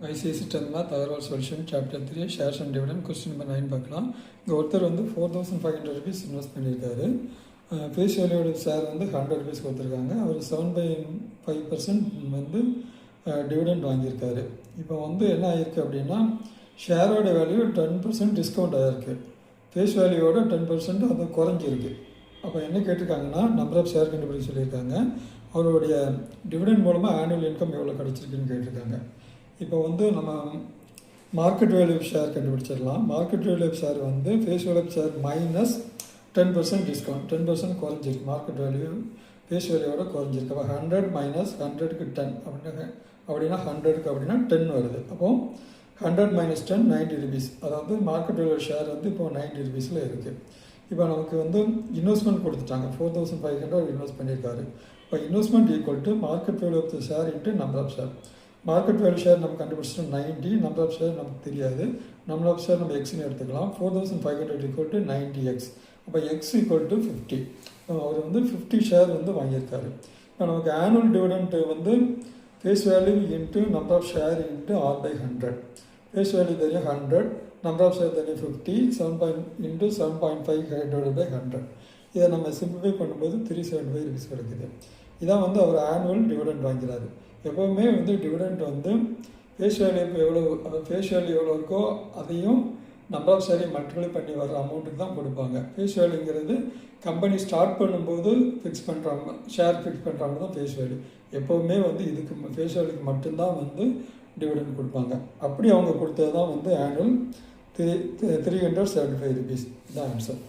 ICICI 10th Math Otherwise Solution Chapter 3 Shares and Dividend Question number 9 பார்க்கலாம். இங்கே ஒருத்தர் வந்து 4500 rupees இன்வெஸ்ட் பண்ணியிருக்காரு. ஃபேஸ் வேல்யூட ஷேர் வந்து 100 rupees கொடுத்துருக்காங்க. அவர் 7.5% வந்து டிவிடெண்ட் வாங்கியிருக்காரு. இப்போ வந்து என்ன ஆகிருக்கு அப்படின்னா ஷேரோட வேல்யூ 10% டிஸ்கவுண்ட் ஆகிருக்கு. ஃபேஸ் வேல்யூவோட 10% அது குறைஞ்சிருக்கு. அப்போ என்ன கேட்டிருக்காங்கன்னா நம்பர் ஆஃப் ஷேர் கண்டுபிடிக்க சொல்லியிருக்காங்க. அவருடைய டிவிடெண்ட் மூலமாக ஆனுவல் இன்கம் எவ்வளோ கிடச்சிருக்குன்னு கேட்டிருக்காங்க. இப்போ வந்து நம்ம மார்க்கெட் வேல்யூ ஷேர் கண்டுபிடிச்சிடலாம். மார்க்கெட் வேல்யூ ஷேர் வந்து face value share minus 10% discount, 10% குறைஞ்சிருக்கு. மார்க்கெட் வேல்யூ ஃபேஸ் வேல்யூவோட குறைஞ்சிருக்கு. அப்போ 100 மைனஸ் 100க்கு 10 அப்படின்னா 100க்கு அப்படின்னா 10 வருது. அப்போது 100 மைனஸ் 10 90 rupees. அதாவது மார்க்கெட் வேல்யூ ஷேர் வந்து இப்போ 90 rupeesல இருக்குது. இப்போ நமக்கு வந்து இன்வெஸ்ட்மெண்ட் கொடுத்துட்டாங்க. 4500 இன்வெஸ்ட் பண்ணியிருக்காரு. இப்போ investment equal to market value of the share into number of share. Market value share நம்ம கண்டுபிடிச்சிட்டோம் 90, நம்பர் ஆஃப் ஷேர் நமக்கு தெரியாது. நம்பர் ஆஃப் ஷேர் நம்ம எக்ஸ்னு எடுத்துக்கலாம். 4500 ஈக்குவல் டு 90x. அப்போ எக்ஸ் ஈக்குவல் டு 50. அவர் வந்து 50 ஷேர் வந்து வாங்கியிருக்காரு. இப்போ நமக்கு ஆனுவல் டிவிடெண்ட் வந்து face value into number of share into R/100. Face value தெரியும் 100, நம்பர் ஆஃப் ஷேர் தெரியும் 50, 7.5/100. இதை நம்ம சிம்பிளிஃபை பண்ணும்போது 375 rupees கிடைக்குது. இதான் வந்து அவர் ஆனுவல் டிவிடெண்ட் வாங்கிறாரு. எப்போவுமே வந்து டிவிடெண்ட் வந்து ஃபேஸ் வேல்யூ எவ்வளோ இருக்கோ அதையும் நம்பர் ஆஃப் ஷேரையும் மல்டிப்ளை பண்ணி வர்ற அமௌண்ட்டுக்கு தான் கொடுப்பாங்க. ஃபேஸ் வேல்யூங்கிறது கம்பெனி ஸ்டார்ட் பண்ணும்போது ஃபிக்ஸ் பண்ணுறாங்க, ஷேர் ஃபிக்ஸ் பண்ணுறாங்க தான் ஃபேஸ் வேல்யூ. எப்போவுமே வந்து இதுக்கு ஃபேஸ் வேல்யூக்கு மட்டும்தான் வந்து டிவிடெண்ட் கொடுப்பாங்க. அப்படி அவங்க கொடுத்தது தான் வந்து ஆனுவல் 375 rupees தான் ஆன்சர்.